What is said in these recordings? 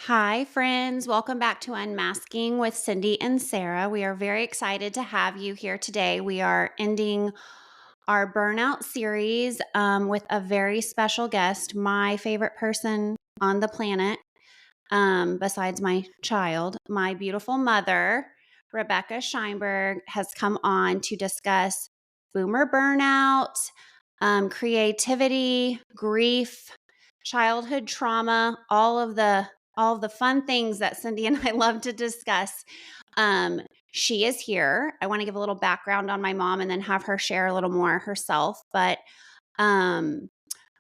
Hi, friends. Welcome back to Unmasking with Cindy and Sarah. We are very excited to have you here today. We are ending our burnout series with a very special guest, my favorite person on the planet, besides my child. My beautiful mother, Rebecca Sheinberg, has come on to discuss boomer burnout, creativity, grief, childhood trauma, all of the fun things that Cindy and I love to discuss. Um, she is here. I want to give a little background on my mom and then have her share a little more herself. But um,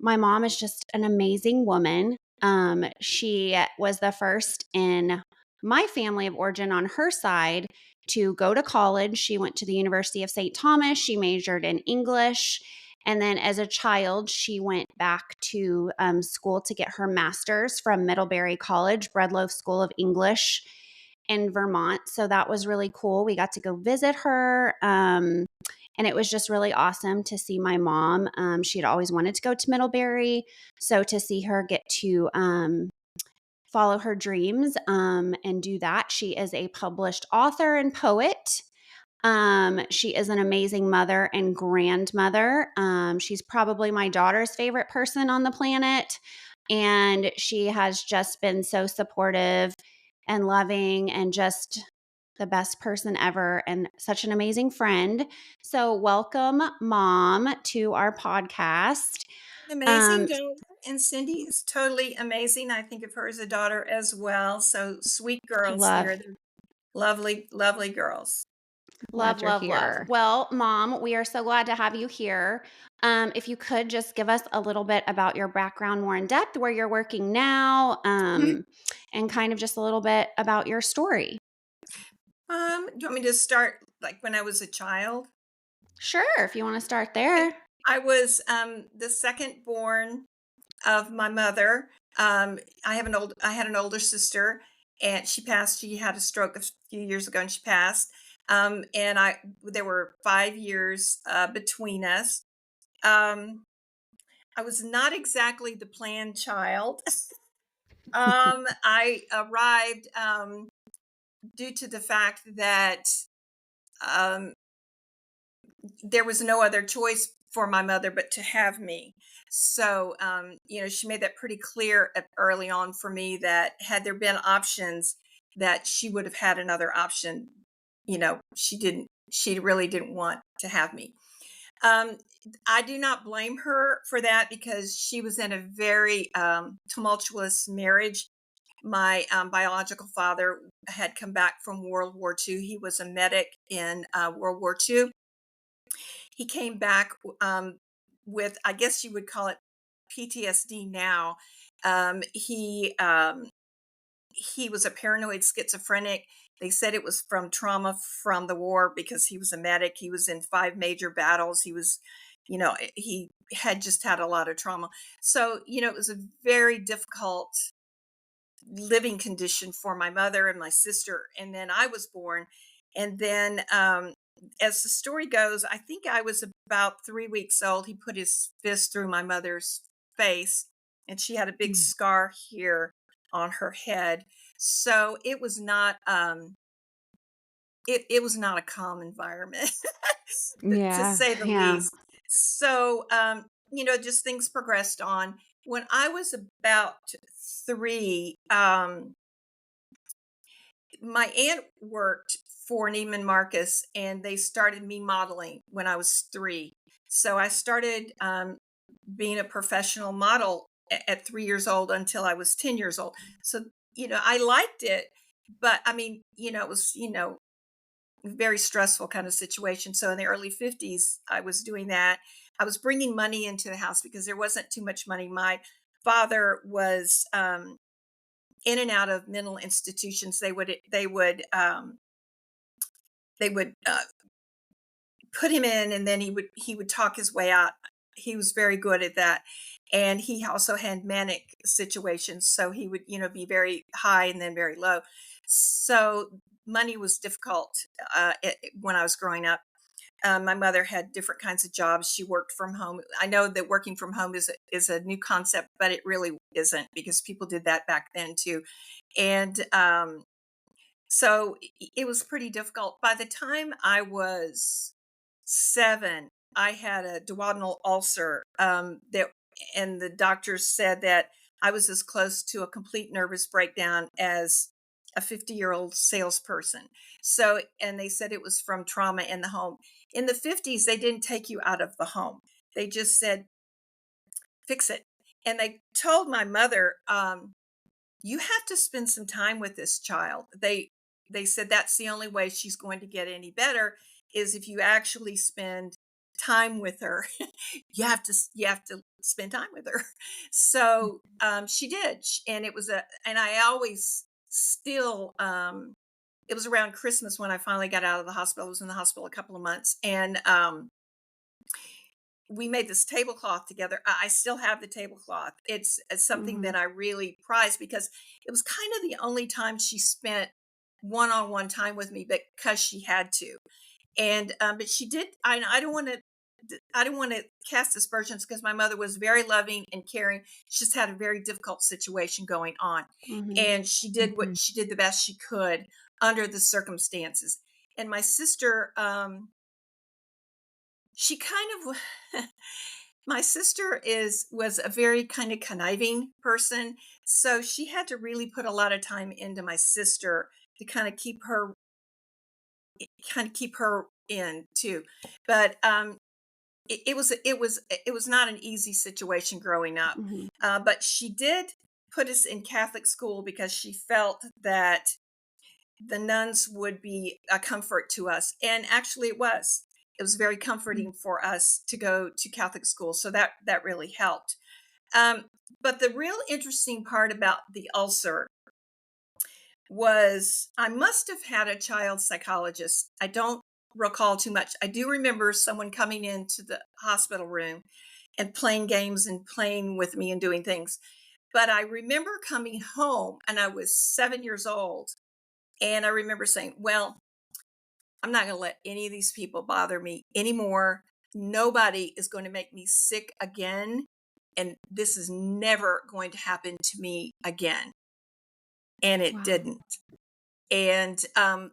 my mom is just an amazing woman. She was the first in my family of origin on her side to go to college. She went to the University of St. Thomas. She majored in English. And then as a child, she went back to school to get her master's from Middlebury College, Breadloaf School of English in Vermont. So that was really cool. We got to go visit her. And it was just really awesome to see my mom. She had always wanted to go to Middlebury. So to see her get to follow her dreams and do that, she is a published author and poet. She is an amazing mother and grandmother. She's probably my daughter's favorite person on the planet. And she has just been so supportive and loving and just the best person ever and such an amazing friend. So, welcome, Mom, to our podcast. Amazing Um, daughter, and Cindy is totally amazing. I think of her as a daughter as well. So sweet girls love, here. They're lovely, lovely girls. love, Glad you're love, love. here. Well, Mom, we are so glad to have you here. If you could just give us a little bit about your background more in depth, where you're working now, Mhm. and kind of just a little bit about your story. Do you want me to start like when I was a child? Sure, if you want to start Okay. there. I was the second born of my mother. I had an older sister, and she passed. She had a stroke a few years ago, and she passed. And I there were 5 years between us. Um, I was not exactly the planned child. I arrived due to the fact that um, there was no other choice for my mother but to have me. So, she made that pretty clear early on for me that had there been options, that she would have had another option. She really didn't want to have me. Um, I do not blame her for that because she was in a very tumultuous marriage. My biological father had come back from World War II. He was a medic in World War II. He came back with, I guess you would call it PTSD now. He was a paranoid schizophrenic. They said it was from trauma from the war because he was a medic. He was in 5 major battles. He had just had a lot of trauma. So, it was a very difficult living condition for my mother and my sister. And then I was born. And then, as the story goes, I think I was about 3 weeks old. He put his fist through my mother's face, and she had a big Mm. scar here on her head. So it was not a calm environment, to Yeah. say the Yeah. least. So, just things progressed on. When I was about 3, my aunt worked for Neiman Marcus, and they started me modeling when I was 3. So I started being a professional model at 3 years old until I was 10 years old. So, I liked it, but I mean, it was, very stressful kind of situation. So in the early 50s, I was doing that. I was bringing money into the house because there wasn't too much money. My father was in and out of mental institutions. They would put him in, and then he would talk his way out. He was very good at that. And he also had manic situations, so he would be very high and then very low. So money was difficult when I was growing up. My mother had different kinds of jobs. She worked from home. I know that working from home is a new concept, but it really isn't, because people did that back then too. And so it was pretty difficult. By the time I was 7, I had a duodenal ulcer, and the doctors said that I was as close to a complete nervous breakdown as a 50-year-old salesperson. So, and they said it was from trauma in the home. In the 50s, they didn't take you out of the home. They just said, fix it. And they told my mother, you have to spend some time with this child. They said that's the only way she's going to get any better, is if you actually spend time with her. You have to spend time with her. So she did, and it was and I always still it was around Christmas when I finally got out of the hospital. I was in the hospital a couple of months, and we made this tablecloth together. I still have the tablecloth. It's something Mhm. that I really prize, because it was kind of the only time she spent one-on-one time with me, because she had to. And but she did. I don't want to. I don't want to cast aspersions, because my mother was very loving and caring. She just had a very difficult situation going on, Mhm. and she did what Mhm. she did the best she could under the circumstances. And my sister, she kind of my sister is was a very kind of conniving person, so she had to really put a lot of time into my sister to kind of keep her in too. But it was not an easy situation growing up. Mhm. But she did put us in Catholic school, because she felt that the nuns would be a comfort to us. And actually it was very Mm. comforting for us to go to Catholic school. So that really helped. Um, but the real interesting part about the ulcer was, I must have had a child psychologist. I don't recall too much. I do remember someone coming into the hospital room and playing games and playing with me and doing things. But I remember coming home, and I was 7 years old. And I remember saying, well, I'm not going to let any of these people bother me anymore. Nobody is going to make me sick again. And this is never going to happen to me again. And it Wow. didn't. And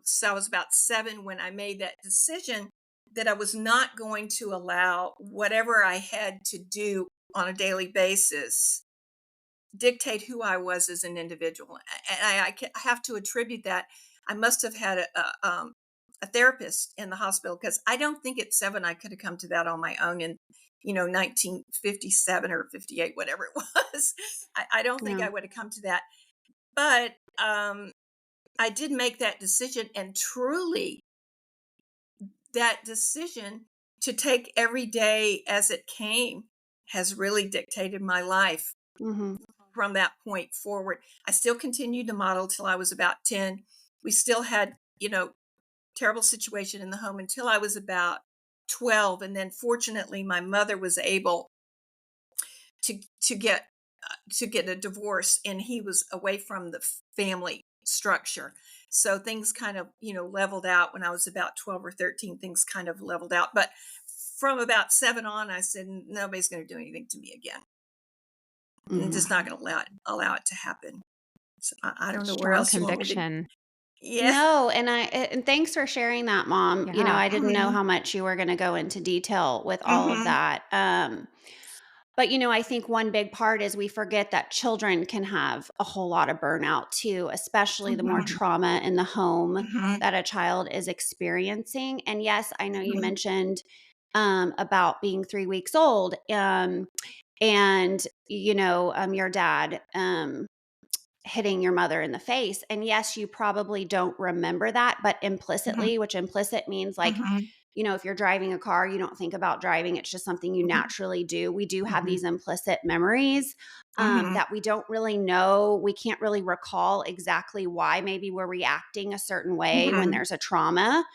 so I was about 7 when I made that decision, that I was not going to allow whatever I had to do on a daily basis dictate who I was as an individual. And I have to attribute that. I must have had a therapist in the hospital, because I don't think at 7 I could have come to that on my own in 1957 or 58, whatever it was. I don't think Yeah. I would have come to that. But I did make that decision, and truly, that decision to take every day as it came has really dictated my life Mhm. from that point forward. I still continued to model till I was about 10. We still had, terrible situation in the home until I was about 12. And then fortunately, my mother was able to get a divorce, and he was away from the family structure. So things kind of, leveled out when I was about 12 or 13. Things kind of leveled out. But from about 7 on, I said, nobody's going to do anything to me again. I'm Mhm. just not going to allow it to happen. So I don't know where Strong else you want me to. conviction. Yeah. No, and thanks for sharing that, Mom. Yeah. I didn't know Hmm. how much you were gonna go into detail with all of Hmm. that. But, I think one big part is we forget that children can have a whole lot of burnout too, especially the more Hmm. trauma in the home Hmm. that a child is experiencing. And yes, I know you Hmm. mentioned about being 3 weeks old, and your dad hitting your mother in the face. And yes, you probably don't remember that, but Hmm. implicitly, which implicit means like, Hmm. if you're driving a car, you don't think about driving. It's just something you naturally do. We do have Hmm. these implicit memories Hmm. that we don't really know. We can't really recall exactly why maybe we're reacting a certain way when Hmm. there's a trauma.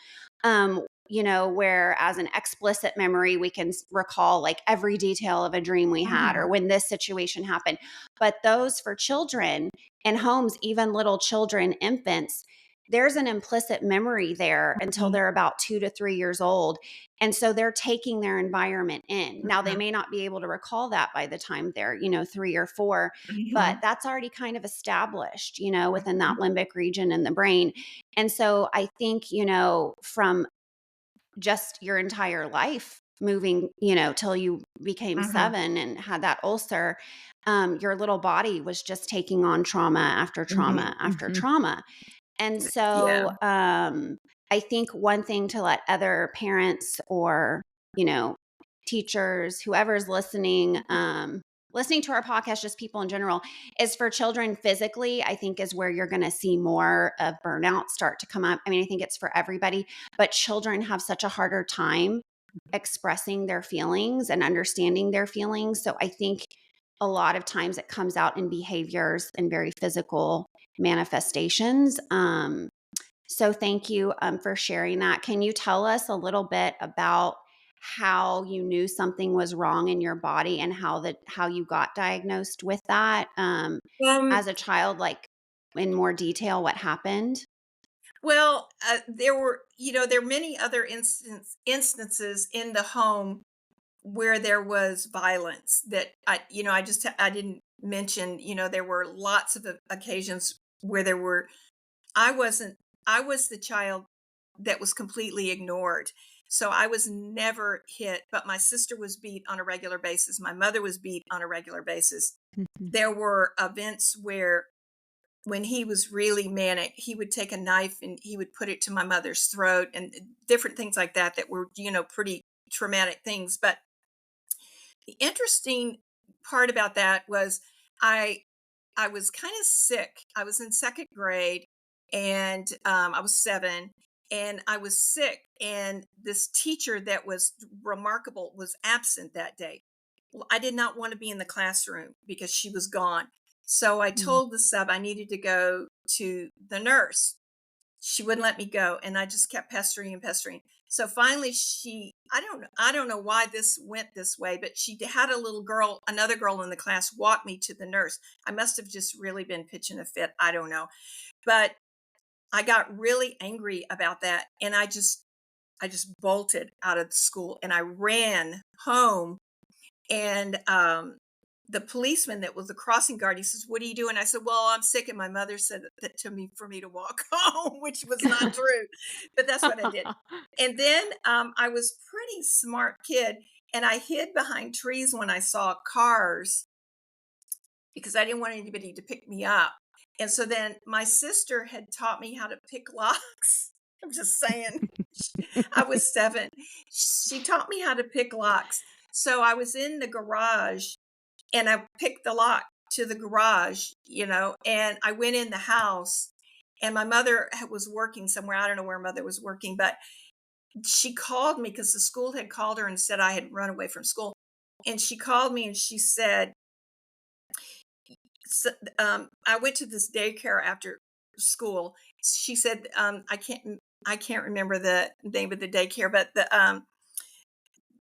Whereas an explicit memory, we can recall like every detail of a dream we had or Hmm. when this situation happened. But those for children in homes, even little children, infants, there's an implicit memory there until Mhm, they're about 2 to 3 years old. And so they're taking their environment in. Now, they mhm, may not be able to recall that by the time they're, 3 or 4, but mhm, that's already kind of established, within that mhm, limbic region in the brain. And so I think, from just your entire life moving, till you became mhm, 7 and had that ulcer, your little body was just taking on trauma after trauma mhm. after Mhm. trauma. And Yeah. so, I think one thing to let other parents or, you know, teachers, whoever's listening to our podcast, just people in general, is for children physically, I think is where you're going to see more of burnout start to come up. I mean, I think it's for everybody, but children have such a harder time expressing their feelings and understanding their feelings. So I think a lot of times it comes out in behaviors and very physical manifestations. So thank you for sharing that. Can you tell us a little bit about how you knew something was wrong in your body and how you got diagnosed with that Um, as a child, like in more detail, what happened? well, there were, there are many other instances in the home where there was violence that I didn't mention. There were lots of occasions where there were. I wasn't. I was the child that was completely ignored. So I was never hit, but my sister was beat on a regular basis. My mother was beat on a regular basis. Mhm. There were events where when he was really manic, he would take a knife and he would put it to my mother's throat and different things like that that were, pretty traumatic things. But the interesting part about that was I I was kind of sick. I was in second grade and I was 7 and I was sick. And this teacher that was remarkable was absent that day. Well, I did not want to be in the classroom because she was gone. So I Mm. told the sub I needed to go to the nurse. She wouldn't let me go, and I just kept pestering and pestering. So finally I don't know why this went this way, but she had another girl in the class walk me to the nurse. I must have just really been pitching a fit, I don't know. But I got really angry about that, and I just bolted out of the school and I ran home. And the policeman that was the crossing guard, he says, "What are you doing?" I said, "Well, I'm sick." And my mother said that to me for me to walk home, which was not true, but that's what I did. And then I was pretty smart kid, and I hid behind trees when I saw cars because I didn't want anybody to pick me up. And so then my sister had taught me how to pick locks. I'm just saying. I was 7. She taught me how to pick locks. So I was in the garage and I picked the lock to the garage, and I went in the house and my mother was working somewhere. I don't know where mother was working, but she called me because the school had called her and said I had run away from school. And she called me and she said, so, I went to this daycare after school. She said, I can't remember the name of the daycare, but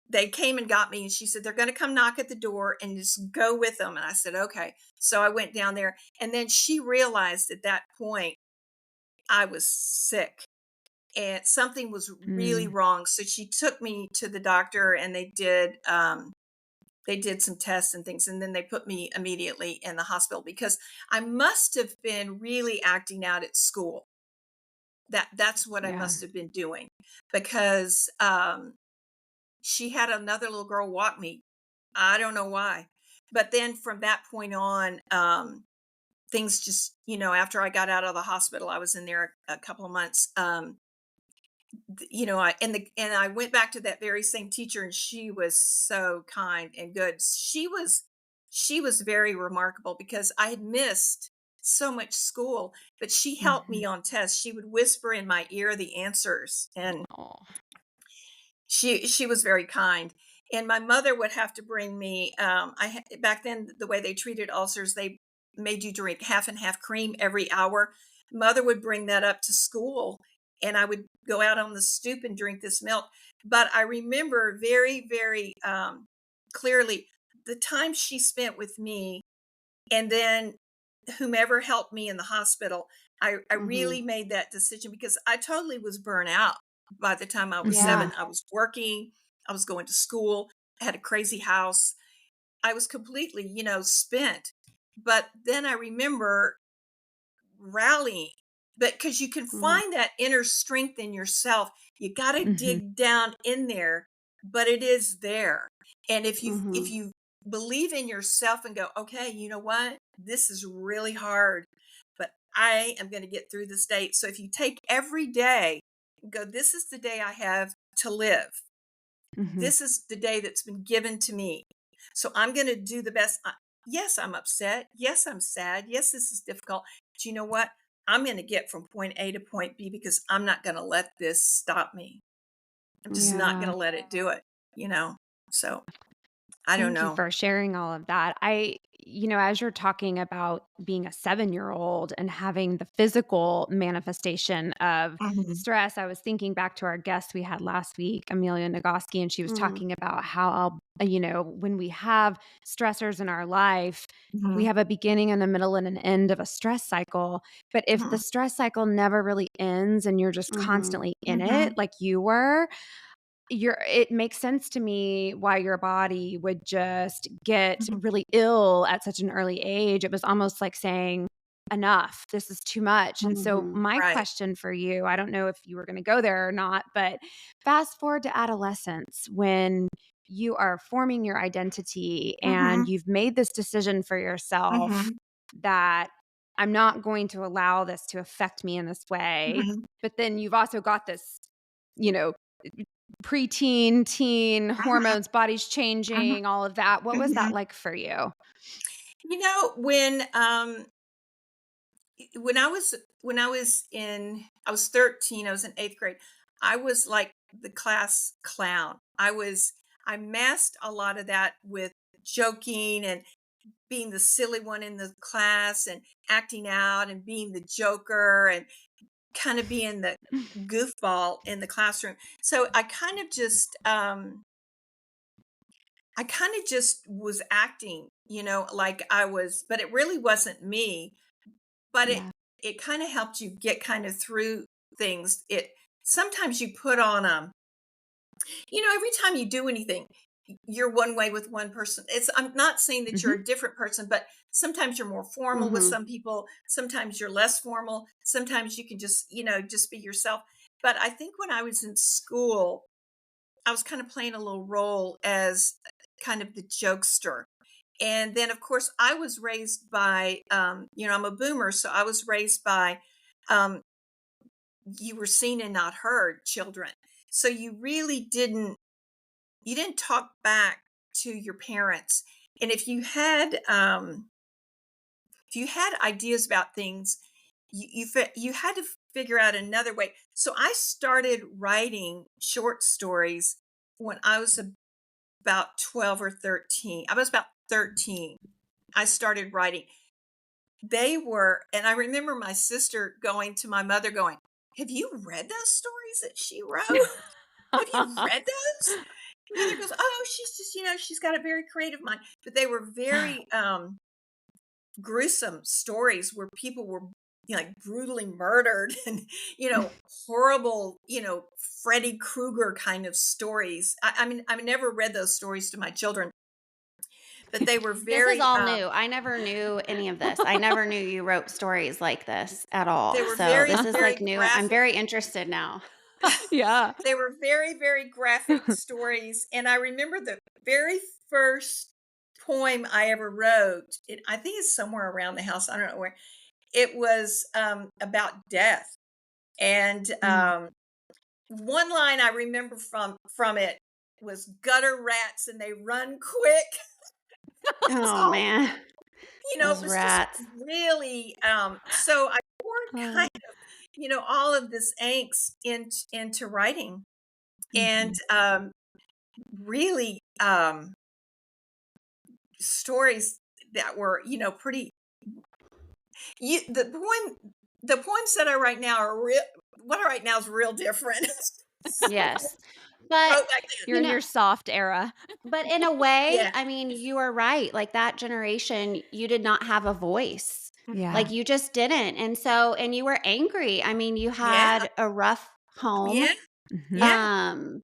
they came and got me and she said they're going to come knock at the door and just go with them. And I said, okay. So I went down there and then she realized at that point I was sick and something was really Mm. wrong. So she took me to the doctor and they did some tests and things, and then they put me immediately in the hospital because I must have been really acting out at school. That's what I Yeah. must have been doing because she had another little girl walk me. I don't know why. But then from that point on, things just, after I got out of the hospital, I was in there a couple of months. I went back to that very same teacher, and she was so kind and good. She was very remarkable because I had missed so much school, but she helped Mhm. me on tests. She would whisper in my ear the answers, and Aw. she was very kind. And my mother would have to bring me. Back then the way they treated ulcers, they made you drink half and half cream every hour. Mother would bring that up to school, and I would go out on the stoop and drink this milk. But I remember very, very clearly the time she spent with me, and then whomever helped me in the hospital, I Mhm. really made that decision because I totally was burnt out by the time I was Yeah. 7. I was working, I was going to school, I had a crazy house. I was completely, spent. But then I remember rallying, but because you can Mhm. find that inner strength in yourself, you got to Mhm. dig down in there, but it is there. And if Mhm. you believe in yourself and go, okay, you know what, this is really hard, but I am going to get through this day. So if you take every day and go, this is the day I have to live, Mhm. this is the day that's been given to me. So I'm going to do the best. Yes, I'm upset. Yes, I'm sad. Yes, this is difficult. But you know what? I'm going to get from point A to point B because I'm not going to let this stop me. I'm just not going Yeah. to let it do it, you know? So I don't Thank you know. for sharing all of that. As you're talking about being a 7-year-old and having the physical manifestation of Mhm, stress, I was thinking back to our guest we had last week, Amelia Nagoski, and she was Mhm. talking about how, when we have stressors in our life, we mhm, have a beginning and a middle and an end of a stress cycle. But if the mhm, stress cycle never really ends and you're just Mhm. constantly in it, mhm, like you were, it makes sense to me why your body would just get mhm, really ill at such an early age. It was almost like saying, enough, this is too much. And so, Mhm. my right. question for you, I don't know if you were going to go there or not, but fast forward to adolescence when you are forming your identity and Mhm, you've made this decision for yourself mhm, that I'm not going to allow this to affect me in this way. mhm, But then you've also got this, you know, preteen, teen, mhm, hormones, bodies mhm, changing, all of that. What was that mhm. like for you? When I was 13, I was in 8th grade. I was like the class clown. I masked a lot of that with joking and being the silly one in the class and acting out and being the joker and kind of being the goofball in the classroom. So I kind of just was acting, like I was, but it really wasn't me. But Yeah. it kind of helped you get kind of through things. It Sometimes you put on every time you do anything, you're one way with one person. I'm not saying that you're Mhm. a different person, but sometimes you're more formal with Mhm. some people, sometimes you're less formal, sometimes you can just be yourself. But I think when I was in school, I was kind of playing a little role as kind of the jokester. And then, of course, I was raised by, I'm a boomer, so I was raised by, um, you were seen and not heard children. So you didn't talk back to your parents. And if you had ideas about things, you had to figure out another way. So I started writing short stories when I was about 12 or 13. I was about 13. I started writing. And I remember my sister going to my mother going, "Have you read those stories that she wrote? Have you read those?" Mother goes, "Oh, she's just, she's got a very creative mind." But they were very gruesome stories where people were, like brutally murdered and, horrible, Freddy Krueger kind of stories. I mean, I've never read those stories to my children, but they were This is very, all new. I never knew any of this. I never knew you wrote stories like this at they all. were So very, this is like very new. I'm graphic. very interested now. Yeah. They were very, very graphic stories. And I remember the very first poem I ever wrote. I think it's somewhere around the house. I don't know where. It was about death. And Mm. one line I remember from it was gutter rats and they run quick. It's Oh all, man, it those was just rats. really so I poured Uh, all of this angst into writing. And mhm. really stories that were, pretty you the poems that I write now are real. What I write now is real different. Yes. But, Wrote back then. You're you in know, your soft era. but in a way, Yeah. I mean, you are right. Like that generation, you did not have a voice. Yeah. Like, you just didn't, and you were angry. I mean, you Yeah. had a rough home, Yeah. Mhm. Yeah. um,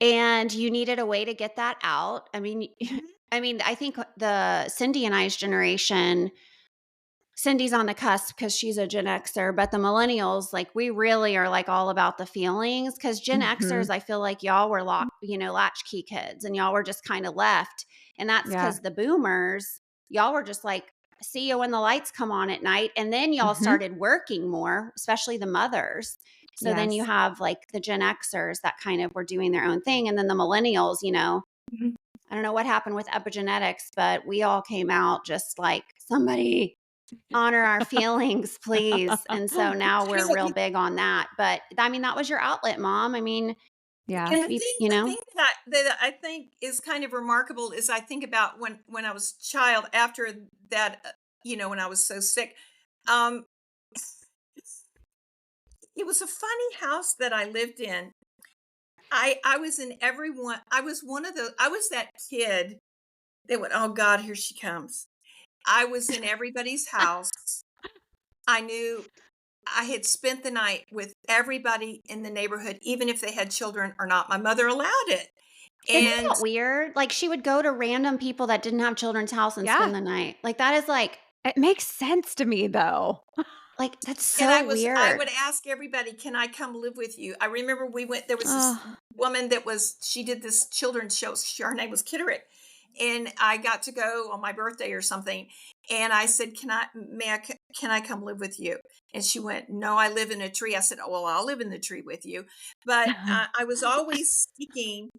and you needed a way to get that out. I mean, Mhm. I think the Cindy and I's generation, Cindy's on the cusp because she's a Gen Xer, but the millennials, like, we really are like all about the feelings, because Gen Mhm. Xers, I feel like y'all were latchkey kids, and y'all were just kind of left. And that's Yeah. because the boomers, y'all were just like, see you when the lights come on at night. And then y'all Mhm. started working more, especially the mothers. So then you Yes. have like the Gen Xers that kind of were doing their own thing. And then the millennials, Mhm. I don't know what happened with epigenetics, but we all came out just like, somebody honor our feelings, please. And so now we're real big on that. But I mean, that was your outlet, Mom. I mean, Yeah. And we, the thing that I think is kind of remarkable is I think about when I was a child after that, when I was so sick. Um, it was a funny house that I lived in. I was in everyone. I was one of the. I was that kid that went, "Oh God, here she comes." I was in everybody's house. I knew I had spent the night with everybody in the neighborhood, even if they had children or not. My mother allowed it. isn't And that weird? Like, she would go to random people that didn't have children's house and Yeah. spend the night. Like, that is It makes sense to me though. that's and so I weird. would ask everybody, "Can I come live with you?" I remember there was this Oh. woman she did this children's show. Her name was Kitterick. And I got to go on my birthday or something. And I said, can I come live with you? And she went, "No, I live in a tree." I said, "Oh, well, I'll live in the tree with you." But I was always seeking,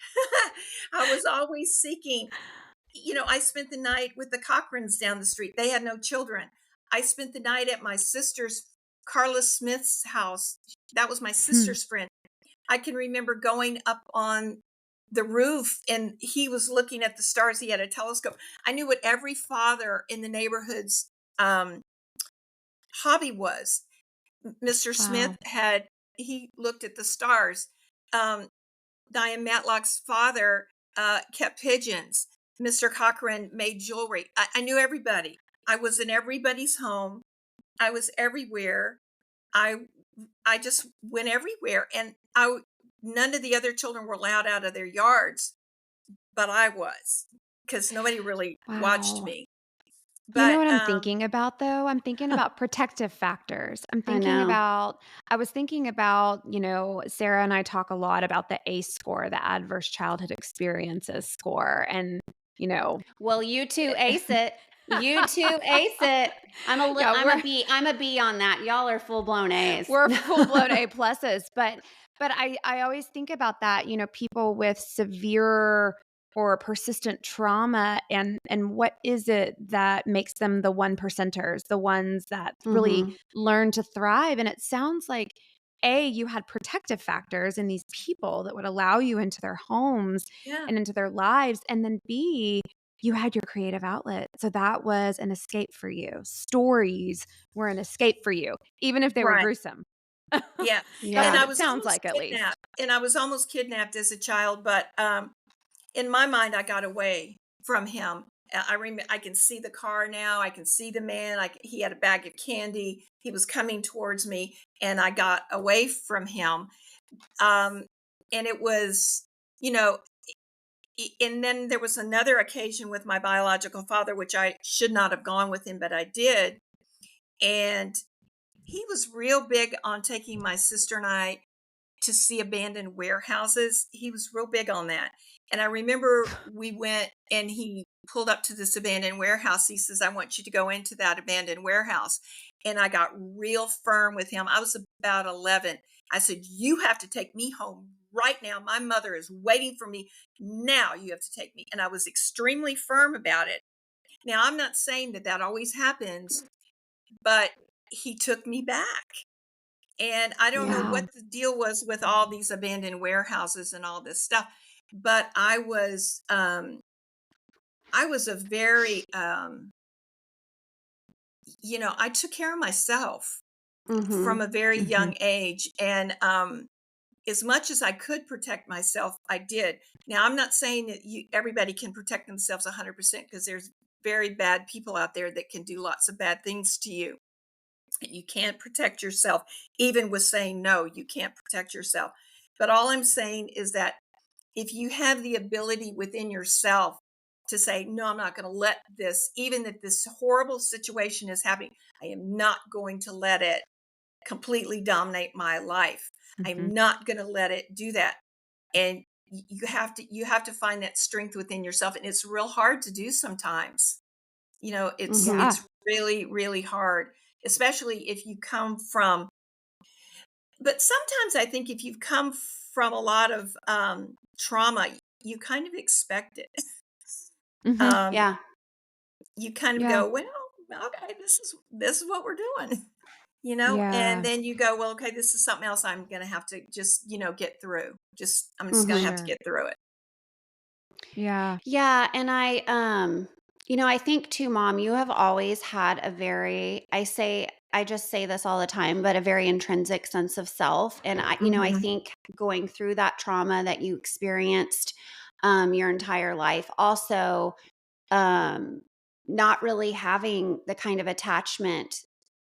I was always seeking, I spent the night with the Cochrans down the street. They had no children. I spent the night at my sister's, Carla Smith's house. That was my Hmm. sister's friend. I can remember going up on the roof and he was looking at the stars. He had a telescope. I knew what every father in the neighborhood's hobby was. Mr. Smith Wow. he looked at the stars. Um, Diane Matlock's father kept pigeons. Mr. Cochran made jewelry. I knew everybody. I was in everybody's home. I was everywhere. I I just went everywhere, and none of the other children were allowed out of their yards, but I was, because nobody really watched Wow. me. You know But what I'm thinking about though? I'm thinking about protective factors. I know. I was thinking about, Sarah and I talk a lot about the ACE score, the adverse childhood experiences score. And, you know, Well, you two ace it. You two ace it. yeah, I'm a B on that. Y'all are full blown A's. we're full blown A pluses. But I always think about that, people with severe or persistent trauma and what is it that makes them the one percenters, the ones that really Mhm. learn to thrive. And it sounds like A, you had protective factors in these people that would allow you into their homes yeah, and into their lives. And then B, you had your creative outlet. So that was an escape for you. Stories were an escape for you, even if they were right. gruesome. Yeah. That's And Yeah. what I it was sounds almost like, at kidnapped. least. And I was almost kidnapped as a child, but in my mind, I got away from him. I remember, I can see the car now. I can see the man. He had a bag of candy. He was coming towards me, and I got away from him. Um, and it was, you know, and then there was another occasion with my biological father, which I should not have gone with him, but I did. And he was real big on taking my sister and I to see abandoned warehouses. He was real big on that. And I remember we went and he pulled up to this abandoned warehouse. He says, "I want you to go into that abandoned warehouse." And I got real firm with him. I was about 11. I said, "You have to take me home right now. My mother is waiting for me. Now you have to take me." And I was extremely firm about it. Now, I'm not saying that that always happens, but he took me back. And I don't know Yeah. what the deal was with all these abandoned warehouses and all this stuff, but I was a very I took care of myself from Mhm. a very Mhm. young age, and as much as I could protect myself, I did. Now, I'm not saying that everybody can protect themselves 100%, because there's very bad people out there that can do lots of bad things to you. And you can't protect yourself. Even with saying no, you can't protect yourself. But all I'm saying is that if you have the ability within yourself to say, no, I'm not going to let this, even if this horrible situation is happening, I am not going to let it completely dominate my life. I'm not going to let it do that. And you have to find that strength within yourself. And it's real hard to do sometimes. Yeah. It's really, really hard, especially if you come from, but sometimes I think if you've come from a lot of trauma, you kind of expect it. Um, Yeah. you kind of Yeah. go, well, okay, this is what we're doing, and Yeah. then you go, well, okay, this is something else I'm going to have to just, get through. I'm just going to have to Sure. get through it. Yeah. Yeah, and I think too, Mom, you have always had a very, I just say this all the time, but a very intrinsic sense of self. And I Mhm. think going through that trauma that you experienced your entire life, also um, not really having the kind of attachment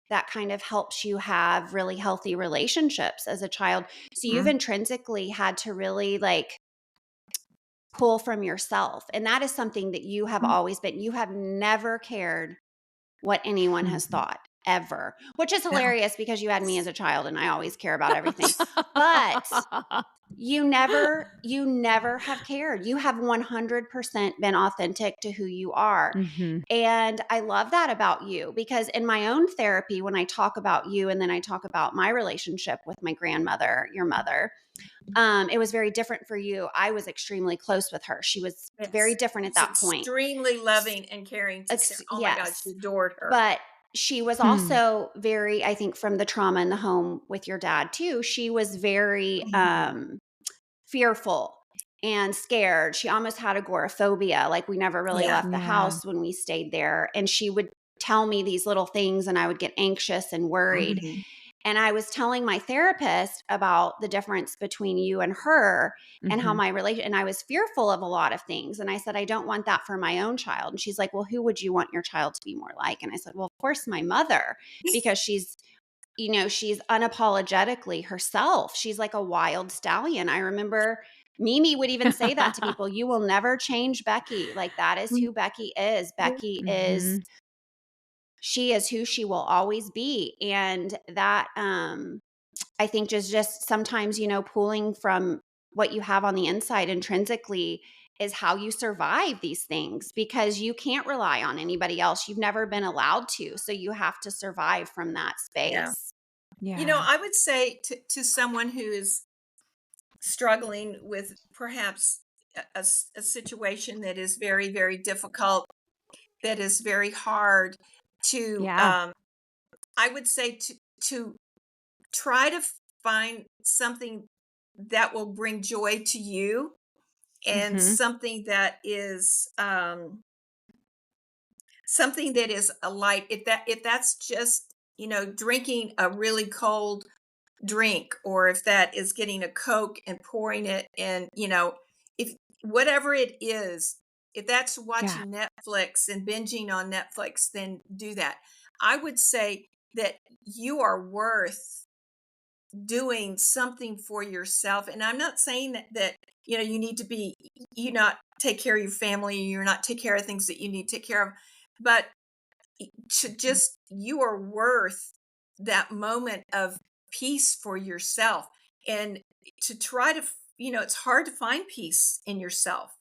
that kind of helps you have really healthy relationships as a child. So you've Mhm. intrinsically had to really like pull from yourself. And that is something that you have always been. You have never cared what anyone has Mhm. thought ever, which is No. hilarious because you had me as a child and I always care about everything. But you never have cared. You have 100% been authentic to who you are. Mhm. And I love that about you because in my own therapy, when I talk about you and then I talk about my relationship with my grandmother, your mother, it was very different for you. I was extremely close with her. She was very Yes. different at She's that point. extremely loving and caring to Sarah. Oh my God, she Yes. adored her. But she was Hmm. also very, I think, from the trauma in the home with your dad too, she was very fearful and scared. She almost had agoraphobia. Like we never really Yeah. left the Yeah. house when we stayed there. And she would tell me these little things and I would get anxious and worried. Mhm. And I was telling my therapist about the difference between you and her and how Mhm. my relation, and I was fearful of a lot of things. And I said, I don't want that for my own child. And she's like, well, who would you want your child to be more like? And I said, well, of course, my mother, because she's unapologetically herself. She's like a wild stallion. I remember Mimi would even say that to people, you will never change Becky. Like that is who Becky is. Becky is Mhm. she is who she will always be. And that I think just sometimes, pulling from what you have on the inside intrinsically is how you survive these things because you can't rely on anybody else. You've never been allowed to. So you have to survive from that Yeah. space. Yeah. I would say to someone who is struggling with perhaps a situation that is very, very difficult, that is very hard to, Yeah. I would say to try to find something that will bring joy to you and Mhm. something that is a light. If that's just, drinking a really cold drink, or if that is getting a Coke and pouring it in, if whatever it is, if that's Yeah. watching Netflix and binging on Netflix, then do that. I would say that you are worth doing something for yourself. And I'm not saying that you need to be, you not take care of your family, you're not take care of things that you need to take care of, but to just, you are worth that moment of peace for yourself. And to try to it's hard to find peace in yourself,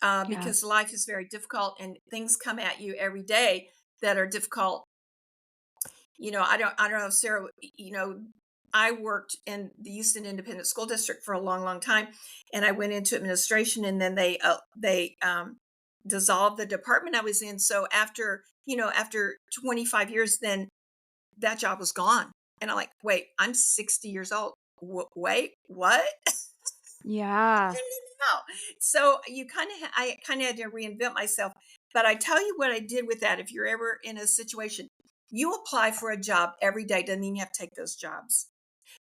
Yeah. because life is very difficult and things come at you every day that are difficult. I don't know if Sarah, I worked in the Houston Independent School District for a long, long time, and I went into administration, and then they dissolved the department I was in. So after 25 years, then that job was gone, and I'm like, wait, I'm 60 years old. Wait, what? Yeah. No. So I kind of had to reinvent myself. But I tell you what I did with that. If you're ever in a situation, you apply for a job every day. Doesn't mean you have to take those jobs.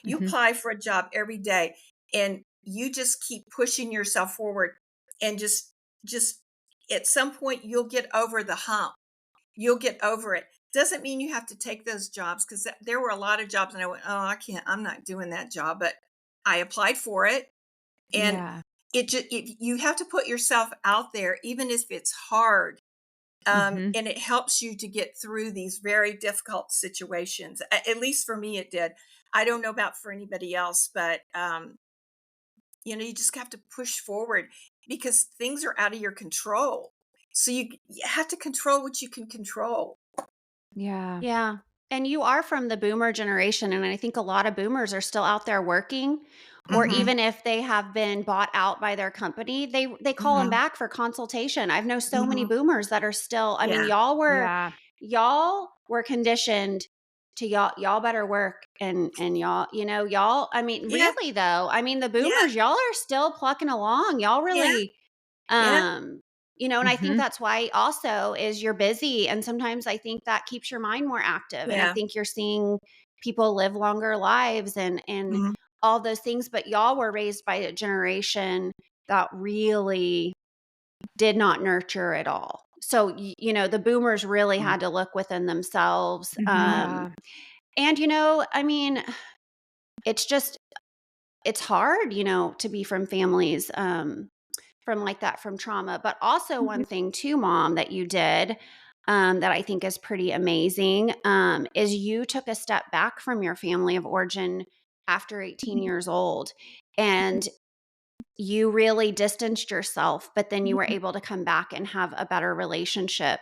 You Mhm. apply for a job every day, and you just keep pushing yourself forward, and just at some point you'll get over the hump. You'll get over it. Doesn't mean you have to take those jobs, because there were a lot of jobs and I went, oh, I can't, I'm not doing that job. But I applied for it, and Yeah. you have to put yourself out there, even if it's hard. Mhm. And it helps you to get through these very difficult situations. At least for me, it did. I don't know about for anybody else, but you just have to push forward, because things are out of your control. So you have to control what you can control. Yeah. Yeah. And you are from the boomer generation. And I think a lot of boomers are still out there working, or Hmm. even if they have been bought out by their company, they call them Hmm. back for consultation. I've known so many Hmm. boomers that are still, I mean, Yeah. Yeah. y'all were conditioned to y'all better work, and y'all, y'all, I mean, Yeah. really though, I mean, the Yeah. boomers, y'all are still plucking along. Y'all Yeah. really, Yeah. um, and I think Mhm. that's why also is you're busy. And sometimes I think that keeps your mind more active. And I Yeah. think you're seeing people live longer lives and Mhm. all those things. But y'all were raised by a generation that really did not nurture at all. So, the boomers really Mm. had to look within themselves. Mhm. Yeah. And, I mean, it's just, it's hard, to be from families, from like that, from trauma. But also Mhm. one thing too, Mom, that you did, that I think is pretty amazing, is you took a step back from your family of origin after 18 years old, and you really distanced yourself, but then you were Mhm. able to come back and have a better relationship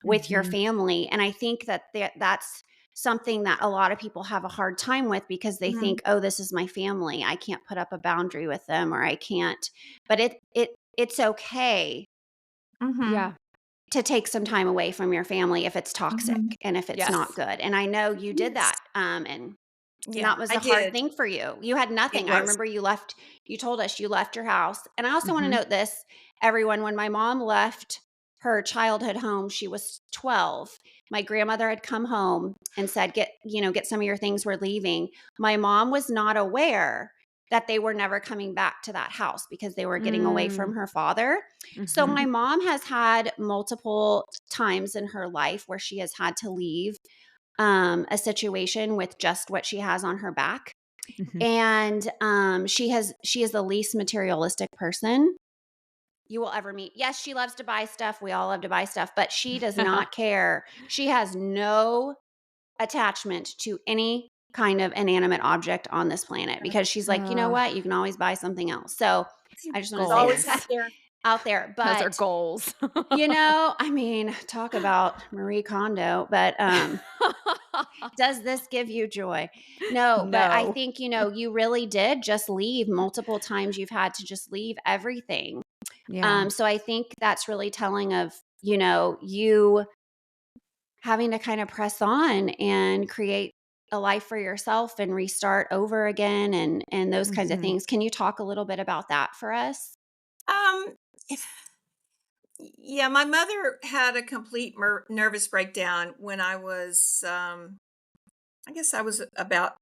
with your Mhm. family. And I think that that's something that a lot of people have a hard time with, because they Mhm. think, oh, this is my family, I can't put up a boundary with them, or I can't. But it's okay Mhm. Yeah. to take some time away from your family if it's toxic Mhm. and if it's not Yes. good. And I know you did Yes. that. And Yeah, that was I a hard did. thing for you. You had It nothing. I was. remember you told us you left your house. And I also want to Mhm. note this, everyone, when my mom left her childhood home, she was 12. My grandmother had come home and said, get some of your things, we're leaving. My mom was not aware that they were never coming back to that house because they were getting away Mm. from her father. So Mhm. my mom has had multiple times in her life where she has had to leave a situation with just what she has on her back. Mhm. And she is the least materialistic person you will ever meet. Yes, she loves to buy stuff. We all love to buy stuff, but she does not care. She has no attachment to any kind of inanimate object on this planet, because she's like, you know Uh, what? You can always buy something else. So I just want to It's say always that out goals. there. out there. Those are But, goals. I mean, talk about Marie Kondo, but does this give you joy? No, but I No. think, you really did just leave multiple times. You've had to just leave everything. Yeah. So I think that's really telling of, you having to kind of press on and create a life for yourself and restart over again, and those kinds of Mhm. things. Can you talk a little bit about that for us? Um, yeah, my mother had a complete nervous breakdown when I was, I guess I was about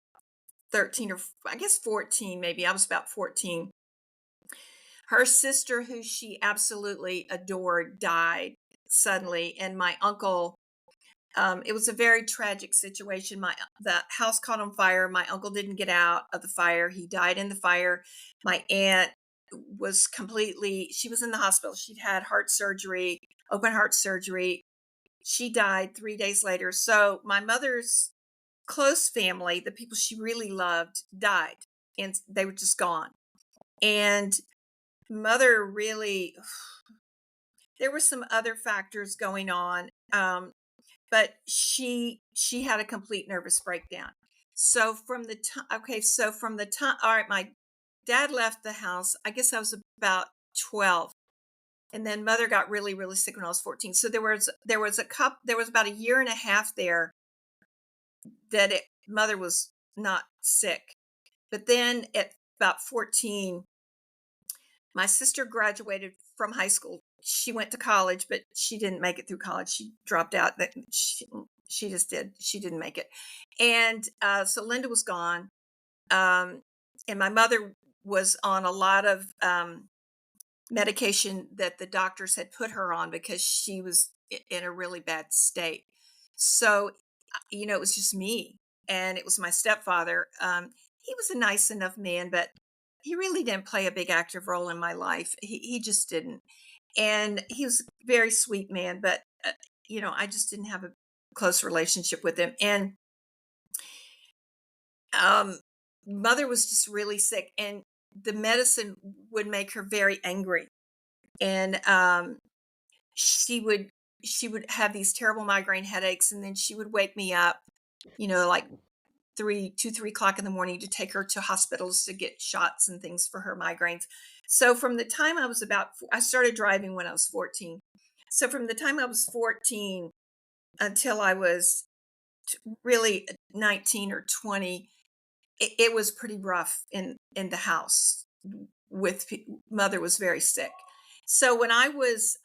13, or I guess 14, maybe. I was about 14. Her sister, who she absolutely adored, died suddenly, and my uncle. It was a very tragic situation. The house caught on fire. My uncle didn't get out of the fire. He died in the fire. My aunt was completely. She was in the hospital. She'd had heart surgery, open heart surgery. She died 3 days later. So my mother's close family, the people she really loved, died, and they were just gone. And mother really. There were some other factors going on. But she had a complete nervous breakdown. So from the time, okay, so from the time, all right, my dad left the house. I guess I was about 12, and then mother got really really sick when I was 14. So there was about a year and a half there that mother was not sick. But then at about 14, my sister graduated from high school. She went to college, but she didn't make it through college. She dropped out. She just did. She didn't make it. And so Linda was gone. And my mother was on a lot of medication that the doctors had put her on because she was in a really bad state. So, it was just me, and it was my stepfather. He was a nice enough man, but he really didn't play a big active role in my life. He just didn't. And he was a very sweet man, but I just didn't have a close relationship with him. And um, mother was just really sick, and the medicine would make her very angry. And she would she would have these terrible migraine headaches, and then she would wake me up, like 3 o'clock in the morning to take her to hospitals to get shots and things for her migraines. So from the time I started driving when I was 14. So from the time I was 14 until I was really 19 or 20, it was pretty rough in the house. Mother was very sick. So when I was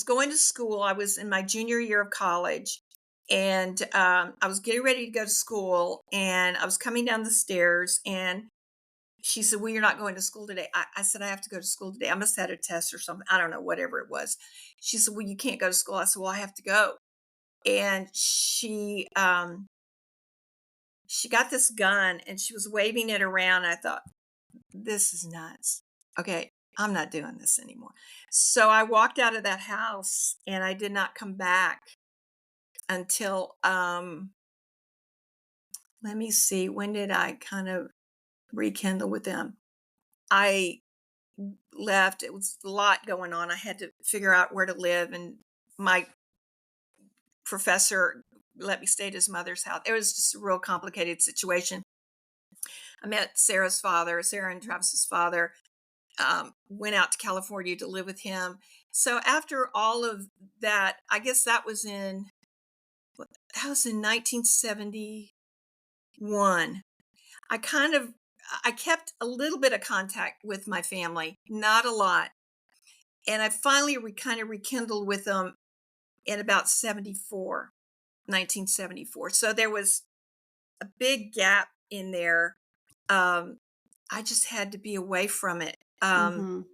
going to school. I was in my junior year of college, and I was getting ready to go to school, and I was coming down the stairs, and she said, "Well, you're not going to school today." I said, "I have to go to school today. I must have had a test or something. I don't know, whatever it was." She said, "Well, you can't go to school." I said, "Well, I have to go." And she got this gun, and she was waving it around. I thought, this is nuts. Okay, I'm not doing this anymore. So I walked out of that house, and I did not come back until let me see, when did I kind of rekindle with them? I left. It was a lot going on. I had to figure out where to live, and my professor let me stay at his mother's house. It was just a real complicated situation. I met Sarah and Travis's father. Went out to California to live with him. So after all of that, I guess that was in 1971. I kind of I kept a little bit of contact with my family, not a lot. And I finally kind of rekindled with them in about 1974. So there was a big gap in there. I just had to be away from it. Mhm.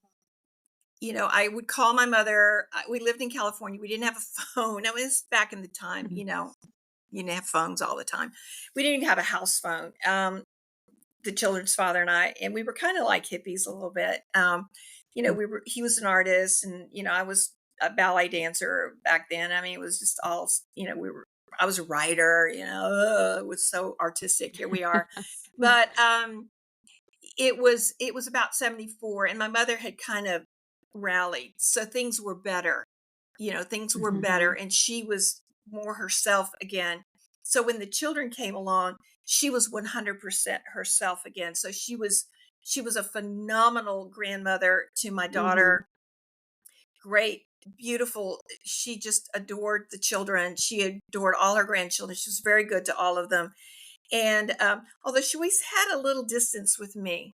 I would call my mother. We lived in California. We didn't have a phone. It was back in the time, Mhm. you didn't have phones all the time. We didn't even have a house phone. The children's father and we were kind of like hippies a little bit. He was an artist, and, I was a ballet dancer back then. I mean, it was just all, I was a writer, it was so artistic. Here we are. But it was about 74, and my mother had kind of rallied, so things were better. Things were better, Mhm. and she was more herself again. So when the children came along, she was 100% herself again. So she was a phenomenal grandmother to my Mhm. daughter. Great, beautiful. She just adored the children. She adored all her grandchildren. She was very good to all of them. And although she always had a little distance with me,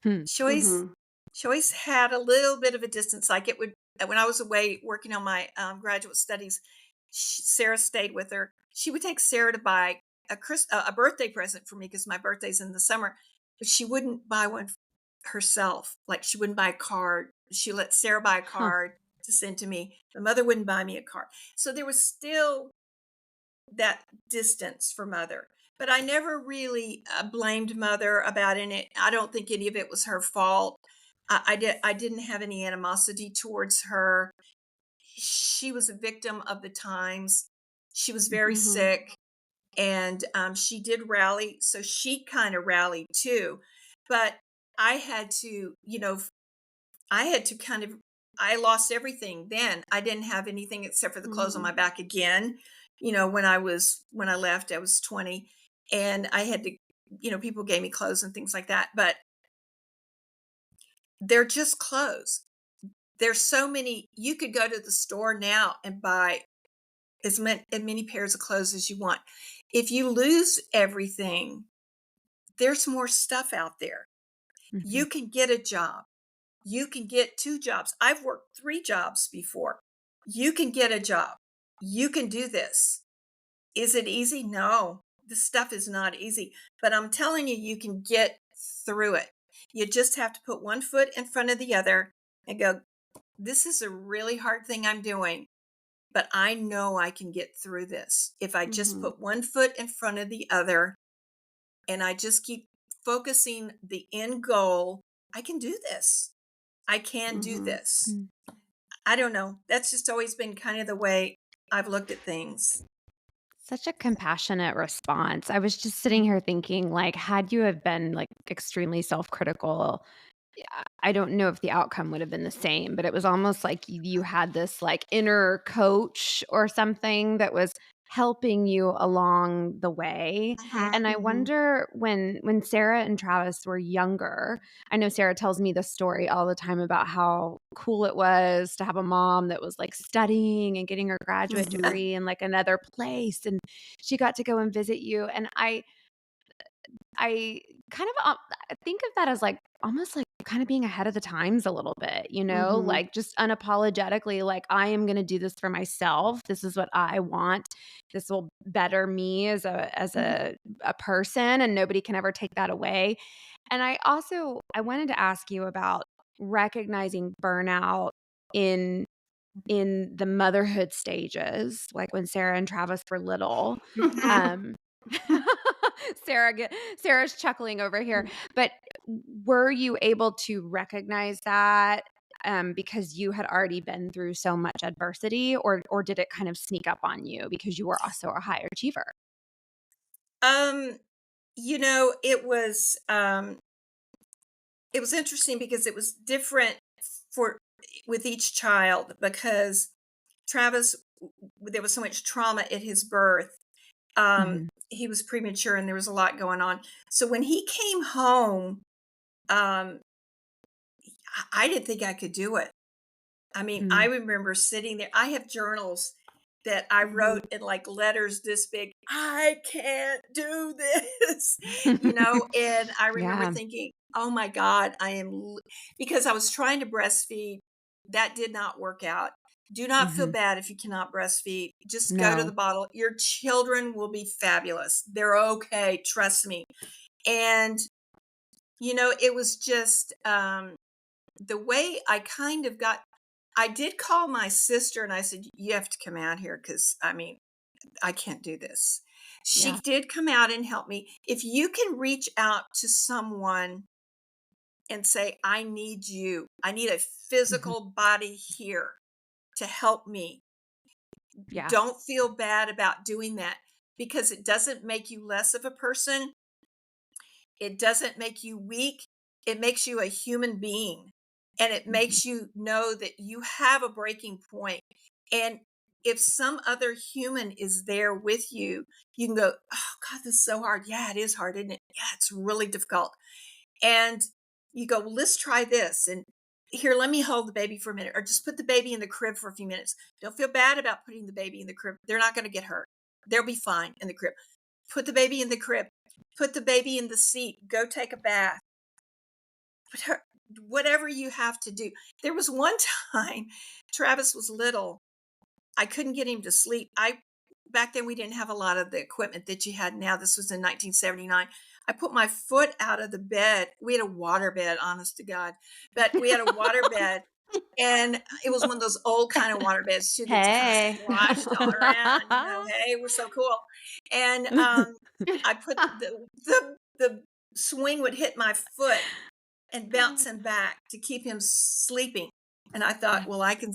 Hmm. she always Mhm. she always had a little bit of a distance. Like, it would, when I was away working on my graduate studies, Sarah stayed with her. She would take Sarah to buy a birthday present for me, because my birthday's in the summer, but she wouldn't buy one herself. Like, she wouldn't buy a card. She let Sarah buy a Huh. card to send to me. The mother wouldn't buy me a card. So there was still that distance for mother. But I never really blamed mother about it. I don't think any of it was her fault. I didn't have any animosity towards her. She was a victim of the times. She was very Mhm. sick, and she did rally. So she kind of rallied too. But I had to, I had to kind of, I lost everything then. I didn't have anything except for the clothes on my Mhm. back again. When I left, I was 20, and I had to, people gave me clothes and things like that, but they're just clothes. There's so many. You could go to the store now and buy as many pairs of clothes as you want. If you lose everything, there's more stuff out there. Mhm. You can get a job. You can get 2 jobs. I've worked 3 jobs before. You can get a job. You can do this. Is it easy? No. This stuff is not easy, but I'm telling you, you can get through it. You just have to put one foot in front of the other and go, this is a really hard thing I'm doing, but I know I can get through this. If I just put one foot in front of the other and I just keep focusing the end goal, I can do this. I can do this. I don't know. That's just always been kind of the way I've looked at things. Such a compassionate response. I was just sitting here thinking, like, had you have been like extremely self-critical, I don't know if the outcome would have been the same, but it was almost like you had this like inner coach or something that was helping you along the way. And I wonder when Sarah and Travis were younger, I know Sarah tells me the story all the time about how cool it was to have a mom that was like studying and getting her graduate degree in like another place, and she got to go and visit you. And I kind of think of that as like almost like kind of being ahead of the times a little bit, like just unapologetically, like, I am going to do this for myself. This is what I want. This will better me as a person, and nobody can ever take that away. And I wanted to ask you about recognizing burnout in the motherhood stages, like when Sarah and Travis were little. Um, Sarah's chuckling over here. But were you able to recognize that because you had already been through so much adversity, or did it kind of sneak up on you because you were also a high achiever? Um, it was interesting because it was different for with each child, because Travis, there was so much trauma at his birth. He was premature and there was a lot going on. So when he came home, um, I didn't think I could do it. I mean, I remember sitting there. I have journals that I wrote in like letters this big. I can't do this, and I remember Yeah. thinking, oh my God, because I was trying to breastfeed. That did not work out. Do not feel bad if you cannot breastfeed. Just go to the No. bottle. Your children will be fabulous. They're okay. Trust me. And, it was just, the way I kind of I did call my sister and I said, you have to come out here because I can't do this. She Yeah. did come out and help me. If you can reach out to someone and say, I need you, I need a physical body here to help me, Yeah. don't feel bad about doing that, because it doesn't make you less of a person. It doesn't make you weak. It makes you a human being. And it makes you know that you have a breaking point. And if some other human is there with you, you can go, oh, God, this is so hard. Yeah, it is hard, isn't it? Yeah, it's really difficult. And you go, well, let's try this. And here, let me hold the baby for a minute, or just put the baby in the crib for a few minutes. Don't feel bad about putting the baby in the crib. They're not going to get hurt. They'll be fine in the crib. Put the baby in the crib. Put the baby in the seat. Go take a bath. Whatever you have to do. There was one time Travis was little. I couldn't get him to sleep. Back then we didn't have a lot of the equipment that you had now. This was in 1979. I put my foot out of the bed. We had a water bed, honest to God, but we had a water bed, and it was one of those old kind of water beds too, that's kind of Hey. sloshed all around. Hey, we're so cool. And I put the swing would hit my foot and bounce him back to keep him sleeping. And I thought, well, I can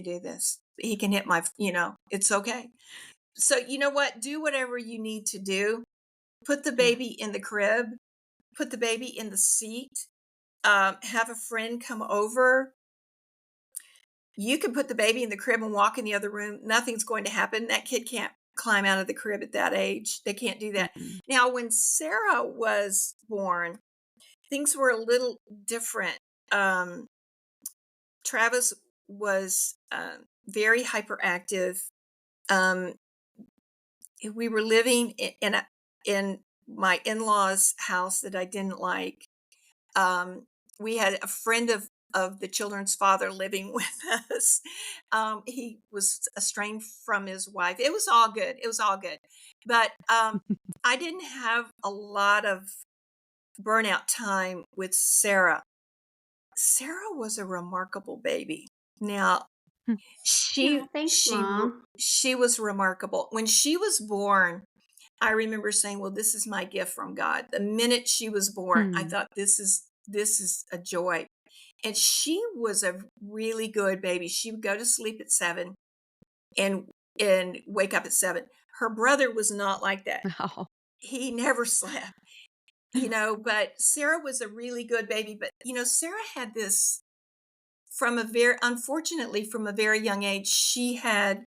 do this. He can hit it's okay. So you know what? Do whatever you need to do. Put the Yeah. baby in the crib. Put the baby in the seat. Have a friend come over. You can put the baby in the crib and walk in the other room. Nothing's going to happen. That kid can't climb out of the crib at that age. They can't do that. Now, when Sarah was born, things were a little different. Travis was very hyperactive. Um, we were living in my in-laws' house that I didn't like. We had a friend of the children's father living with us. He was estranged from his wife. It was all good. It was all good. But I didn't have a lot of burnout time with Sarah. Sarah was a remarkable baby. Now, Hmm. Yeah, thanks, Mom. she was remarkable. When she was born, I remember saying, "Well, this is my gift from God." The minute she was born, I Hmm. thought, this is a joy." And she was a really good baby. She would go to sleep at 7 and wake up at 7. Her brother was not like that. Oh. He never slept, you know, but Sarah was a really good baby. But, you know, Sarah had this unfortunately, from a very young age, she had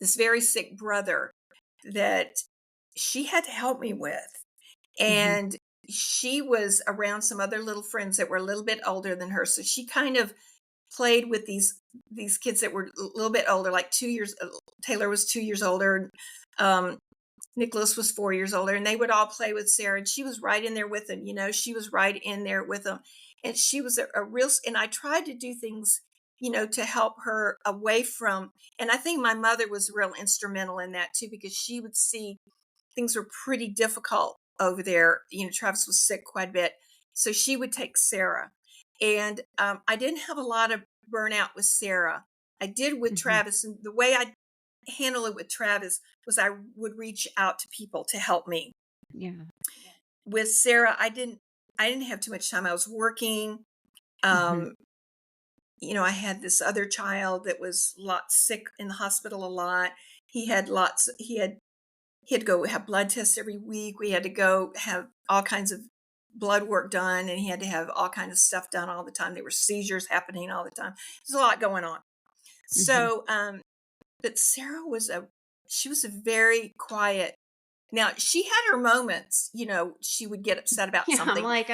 this very sick brother that she had to help me with. Mhm. And she was around some other little friends that were a little bit older than her. So she kind of played with these kids that were a little bit older, like 2 years. Taylor was 2 years older. Um, Nicholas was 4 years older, and they would all play with Sarah. And she was right in there with them. You know, she was right in there with them, and she was a real. And I tried to do things, you know, to help her away from. And I think my mother was real instrumental in that too, because she would see things were pretty difficult over there. You know, Travis was sick quite a bit, so she would take Sarah. And I didn't have a lot of burnout with Sarah. I did with Mhm. Travis, and the way I handle it with Travis was I would reach out to people to help me. Yeah. With Sarah, I didn't have too much time. I was working. Mhm. Um, you know, I had this other child that was a lot sick in the hospital a lot. He had to go have blood tests every week. We had to go have all kinds of blood work done, and he had to have all kinds of stuff done all the time. There were seizures happening all the time. There's a lot going on. Mhm. So, but Sarah she was a very quiet. Now she had her moments, you know, she would get upset about Yeah, I'm something. like,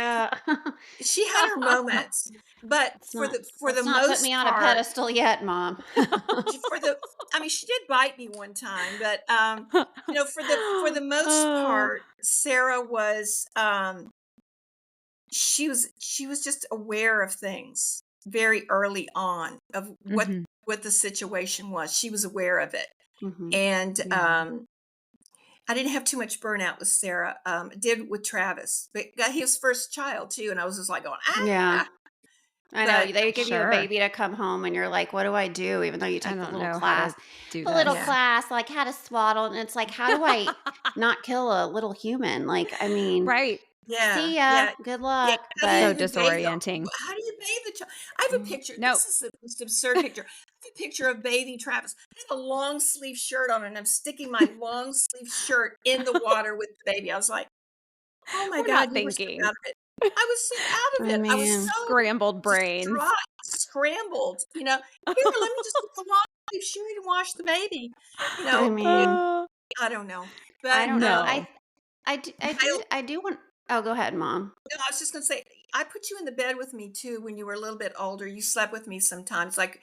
She had her moments, but for the let's not put me most on a part, pedestal yet, Mom. for the I mean, she did bite me one time, but you know, for the most Oh. part, Sarah was she was just aware of things very early on of Mhm. what the situation was. She was aware of it. Mhm. And Yeah. I didn't have too much burnout with Sarah. I did with Travis, but got his first child too, and I was just like going, Yeah. ah. I know, But they give you a Sure. baby to come home and you're like, "What do I do?" Even though you I take don't know how to do the that. little yeah, class, like how to swaddle, and it's like, how do I not kill a little human? Like, I mean, Right. yeah, see ya, yeah, good yeah. luck, How do you So but even bathe them? disorienting. How do you bathe the child? I have a picture. Nope. This is the most absurd picture. I have a picture of bathing Travis. I have a long sleeve shirt on, and I'm sticking my long sleeve shirt in the water with the baby. I was like, "Oh my We're God, not you were so out thinking. of it." I was so out of I it. I was mean, so Scrambled brains. distraught, scrambled. You know, here, let me just put the long sleeve shirt and wash the baby. You I know, mean, I don't know, I but don't know. No. I do want. Oh, go ahead, Mom. no, I was just gonna say, I put you in the bed with me too when you were a little bit older. You slept with me sometimes, like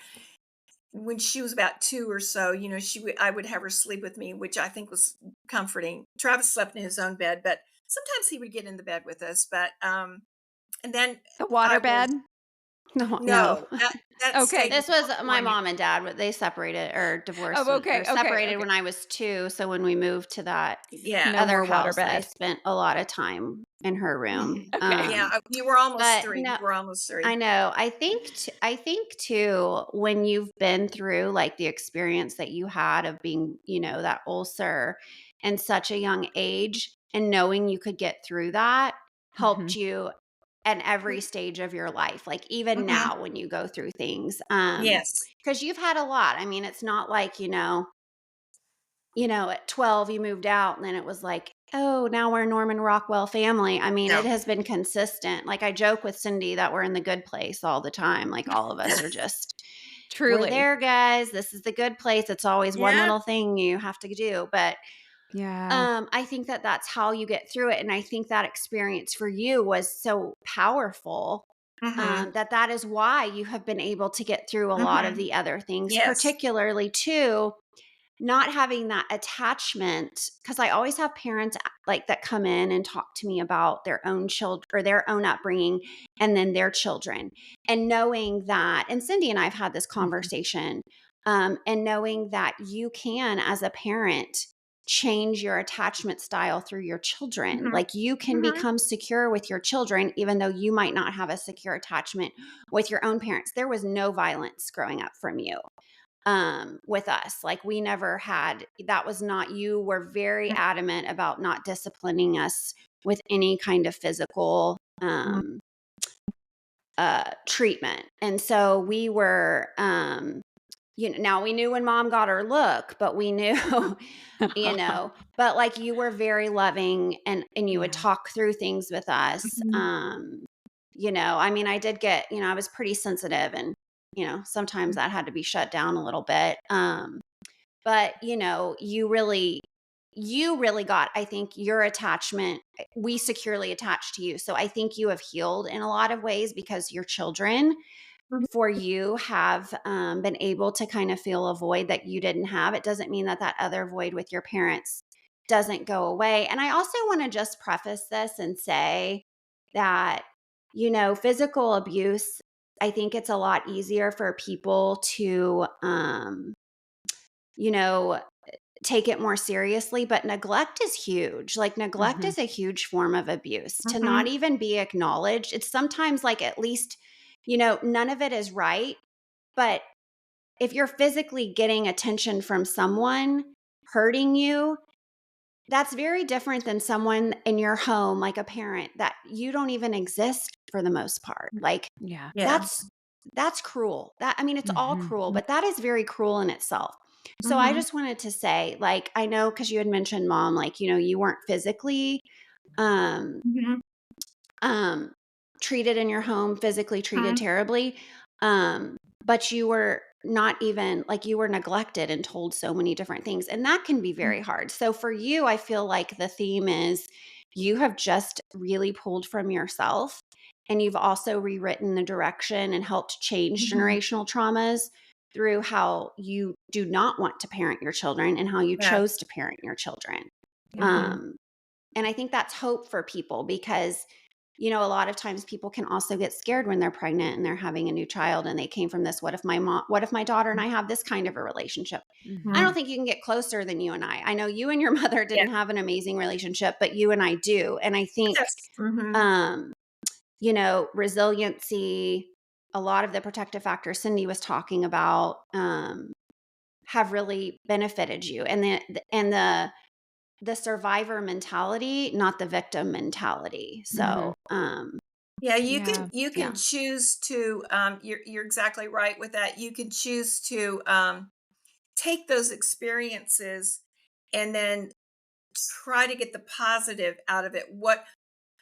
when she was about 2 or so. You know, I would have her sleep with me, which I think was comforting. Travis slept in his own bed, but sometimes he would get in the bed with us. But and then The I water was bed? No, no. no, that Okay. stayed in This was my California. mom and dad. They separated or divorced Oh, or okay, okay, separated okay. when I was 2. So when we moved to that Yeah, No other more water house, I bed. spent a lot of time in her room. mhm. Okay. Yeah, you were almost But 3. You no, were almost I 3. know. I think too, when you've been through like the experience that you had of being, that ulcer in such a young age and knowing you could get through that helped Mhm. you at every stage of your life. Like even Mhm. now when you go through things. Yes. Because you've had a lot. I mean, it's not like, at 12 you moved out and then it was like, oh, now we're a Norman Rockwell family. I mean, it No. has been consistent. Like I joke with Cindy that we're in the good place all the time. Like all of us are just, we're Truly. there, guys. This is the good place. It's always one Yeah. little thing you have to do. But Yeah. I think that that's how you get through it. And I think that experience for you was so powerful, Mhm. that is why you have been able to get through a lot of Mhm. the other things, Yes. particularly too not having that attachment. Because I always have parents like that come in and talk to me about their own children or their own upbringing and then their children, and knowing that, and Cindy and I've had this Mhm. conversation, and knowing that you can as a parent change your attachment style through your children. Mhm. Like you can Mhm. become secure with your children, even though you might not have a secure attachment with your own parents. There was no violence growing up from you with us. Like we never had, that was not, you were very adamant about not disciplining us with any kind of physical treatment. And so we were, now we knew when mom got her look, but we knew, but like you were very loving and you would Yeah. talk through things with us. Mhm. I mean, I did get, I was pretty sensitive and, sometimes that had to be shut down a little bit. But you really got, I think your attachment, we securely attached to you. So I think you have healed in a lot of ways because your children Mhm. for you have been able to kind of fill a void that you didn't have. It doesn't mean that other void with your parents doesn't go away. And I also want to just preface this and say that, physical abuse, I think it's a lot easier for people to, you know, take it more seriously, but neglect is huge. Like neglect Mhm. is a huge form of abuse to not Mhm. even be acknowledged. It's sometimes like at least, none of it is right, but if you're physically getting attention from someone hurting you, that's very different than someone in your home, like a parent that you don't even exist for the most part. Like Yeah. Yeah. that's cruel. I mean, it's all Mhm. cruel, but that is very cruel in itself. So I Mhm. just wanted to say, like, I know because you had mentioned mom, like, you weren't physically um Mhm. um treated in your home, physically treated Mhm. terribly. But you were not even like you were neglected and told so many different things. And that can be very hard. So for you, I feel like the theme is you have just really pulled from yourself and you've also rewritten the direction and helped change Mhm. generational traumas through how you do not want to parent your children and how you chose Yes. to parent your children. Mhm. Um, and I think that's hope for people because, a lot of times people can also get scared when they're pregnant and they're having a new child and they came from this, what if my daughter and I have this kind of a relationship? I don't Mhm. Mhm. think you can get closer than you and I. I know you and your mother Yeah. didn't have an amazing relationship, but you and I do. And I think, Yes. Mhm. um, resiliency, a lot of the protective factors Cindy was talking about, have really benefited you. And the survivor mentality, not the victim mentality. Mhm. So, Yeah, you can Yeah. you can yeah. choose to you're exactly right with that. You can choose to take those experiences and then try to get the positive out of it. What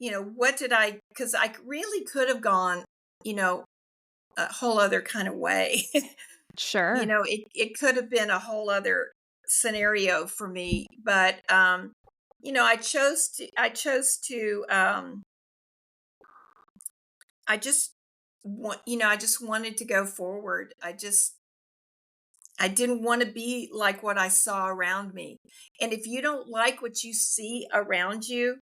did I, because I really could have gone, you know, a whole other kind of way. Sure. It could have been a whole other scenario for me, but I just wanted to go forward. I didn't want to be like what I saw around me. And if you don't like what you see around you,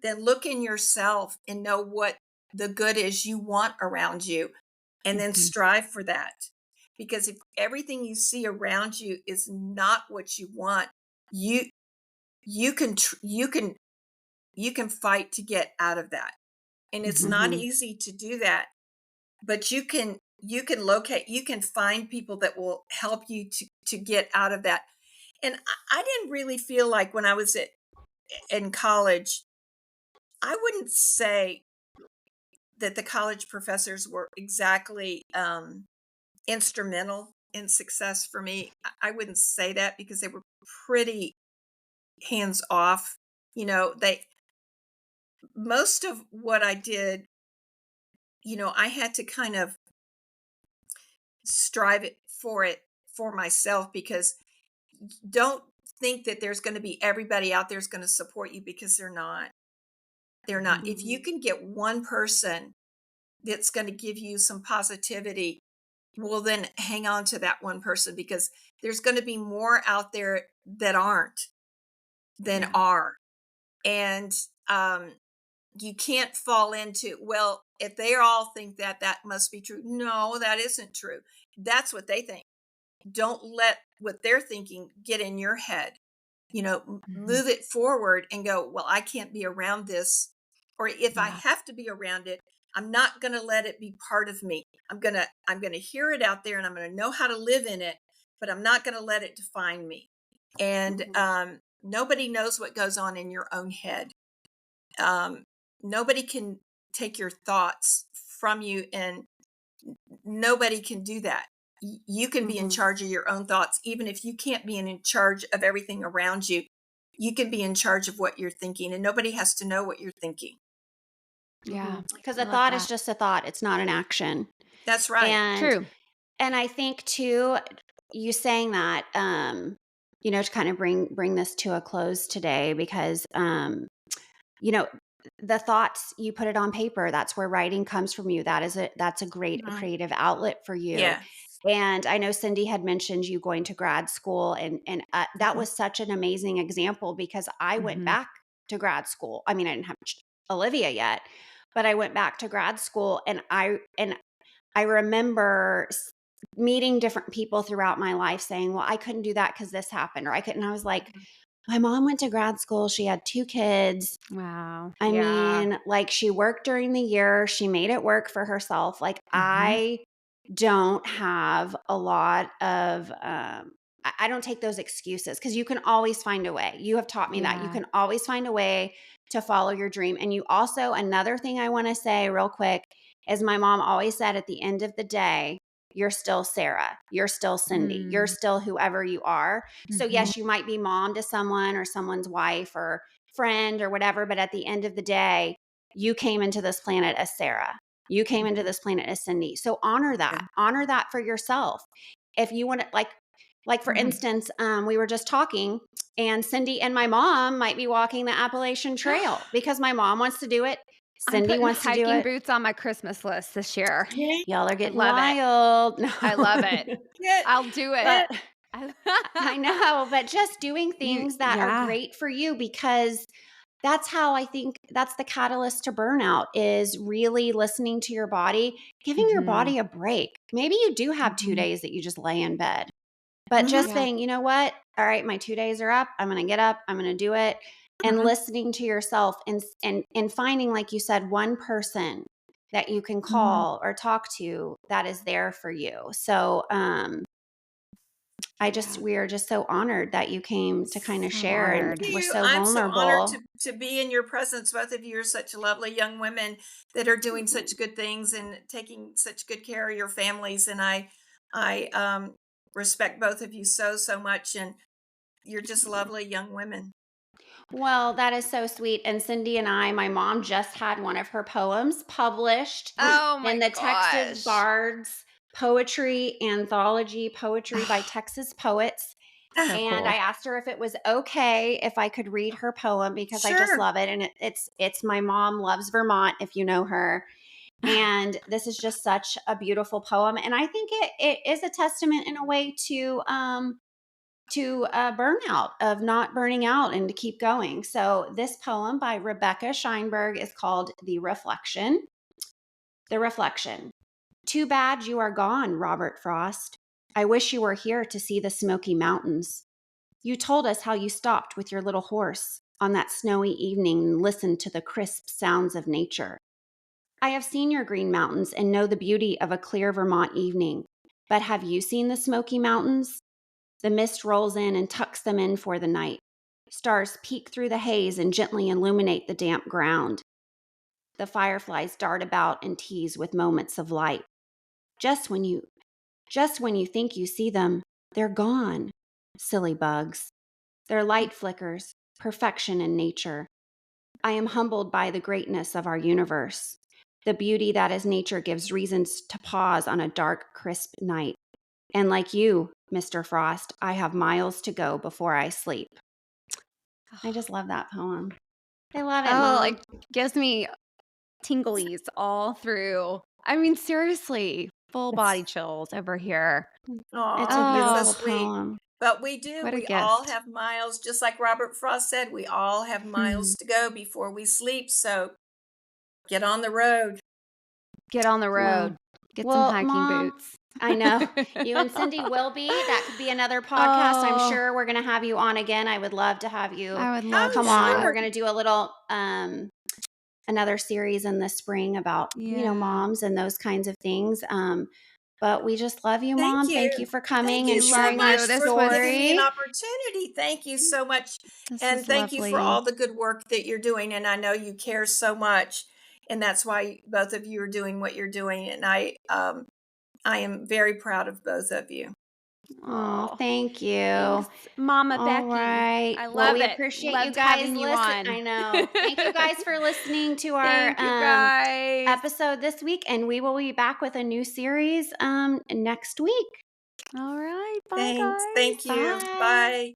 then look in yourself and know what the good is you want around you and then Mhm. strive for that. Because if everything you see around you is not what you want, you you can you can fight to get out of that. And it's not Mhm. easy to do that, but you can find people that will help you to get out of that. And I didn't really feel like when I was in college, I wouldn't say that the college professors were exactly instrumental in success for me. I wouldn't say that because they were pretty hands off. They most of what I did, I had to kind of strive it for myself, because don't think that there's going to be everybody out there's going to support you, because they're not. They're not. Mhm. If you can get one person that's going to give you some positivity, well, then hang on to that one person, because there's going to be more out there that aren't than Yeah. are. And you can't fall into, well, if they all think that, that must be true. No, that isn't true. That's what they think. Don't let what they're thinking get in your head. move it forward and go, well, I can't be around this. Or if I Yeah. have to be around it, I'm not going to let it be part of me. I'm going to hear it out there and I'm going to know how to live in it, but I'm not going to let it define me. And nobody knows what goes on in your own head. Nobody can take your thoughts from you, and nobody can do that. You can be in charge of your own thoughts. Even if you can't be in charge of everything around you, you can be in charge of what you're thinking, and nobody has to know what you're thinking. Yeah. Because a thought is just a thought. It's not an action. That's right. And, True. and I think too, you saying that, to kind of bring this to a close today, because, the thoughts, you put it on paper. That's where writing comes from you. That's a great creative outlet for you. Yeah. And I know Cindy had mentioned you going to grad school, and that was such an amazing example, because I went back to grad school. I mean, I didn't have Olivia yet, but I went back to grad school, and I remember meeting different people throughout my life saying, well, I couldn't do that because this happened, or I couldn't. I was like, my mom went to grad school. She had 2 kids. Wow. I mean, like, she worked during the year. She made it work for herself. Like, I don't have a lot of, I don't take those excuses, because you can always find a way. You have taught me that you can always find a way to follow your dream. And you also, another thing I want to say real quick is, my mom always said, at the end of the day, you're still Sarah, you're still Cindy, you're still whoever you are. So yes, you might be mom to someone, or someone's wife or friend or whatever, but at the end of the day, you came into this planet as Sarah. You came into this planet as Cindy. So honor that for yourself. If you want to, like for instance, we were just talking, and Cindy and my mom might be walking the Appalachian Trail because my mom wants to do it. Cindy wants to do hiking it. boots on my Christmas list this year. Y'all are getting love it. wild. No. I love it. I'll do it. But I know, but just doing things that are great for you, because that's how I think that's the catalyst to burnout, is really listening to your body, giving your body a break. Maybe you do have 2 days that you just lay in bed, but just saying, you know what? All right, my 2 days are up. I'm going to get up. I'm going to do it. And listening to yourself, and finding, like you said, one person that you can call or talk to that is there for you. So, we are just so honored that you came to kind of share, honored. and we're so I'm vulnerable. so honored to be in your presence. Both of you are such lovely young women that are doing such good things and taking such good care of your families. And I respect both of you so much. And you're just lovely young women. Well, that is so sweet. And Cindy and my mom just had one of her poems published in the Texas Bards Poetry Anthology, Poetry by Texas Poets. So And cool. I asked her if it was okay if I could read her poem, because I just love it. And it's my mom loves Vermont, if you know her. And this is just such a beautiful poem. And I think it is a testament in a way to burnout, of not burning out and to keep going. So this poem by Rebecca Sheinberg is called The Reflection. The Reflection. Too bad you are gone, Robert Frost. I wish you were here to see the Smoky Mountains. You told us how you stopped with your little horse on that snowy evening and listened to the crisp sounds of nature. I have seen your green mountains and know the beauty of a clear Vermont evening. But have you seen the Smoky Mountains? The mist rolls in and tucks them in for the night. Stars peek through the haze and gently illuminate the damp ground. The fireflies dart about and tease with moments of light. Just when you think you see them, they're gone. Silly bugs. Their light flickers, perfection in nature. I am humbled by the greatness of our universe. The beauty that is nature gives reasons to pause on a dark, crisp night. And like you, Mr. Frost, I have miles to go before I sleep. I just love that poem. I love it, Mom. It gives me tinglies all through. I mean, seriously, full body chills over here. It's a beautiful poem. But we do. What a We all gift. have miles, just like Robert Frost said, we all have miles to go before we sleep. So get on the road. Get on the road. Get Well, some hiking Mom, boots. I know. You and Cindy will be. That could be another podcast. I'm Oh, sure we're going to have you on again. I would love to have you I would love Oh, come on. that. We're sure. going to do a little another series in the spring about, Yeah. moms and those kinds of things. But we just love you, Thank Mom. you. Thank you for Thank coming you and so Love sharing our you. much This for was giving me an story. opportunity. Thank you so much. this And was thank you for lovely. all the good work that you're doing. And I know you care so much. And that's why both of you are doing what you're doing. And I am very proud of both of you. Oh, thank you. Thanks, Mama All Becky. right. I Well, love we it. appreciate you Loved guys having you listen. on. I know. Thank you guys for listening to our Thank you guys. episode this week, and we will be back with a new series next week. All right. Bye, Thanks. guys. Thank you. Bye. Bye.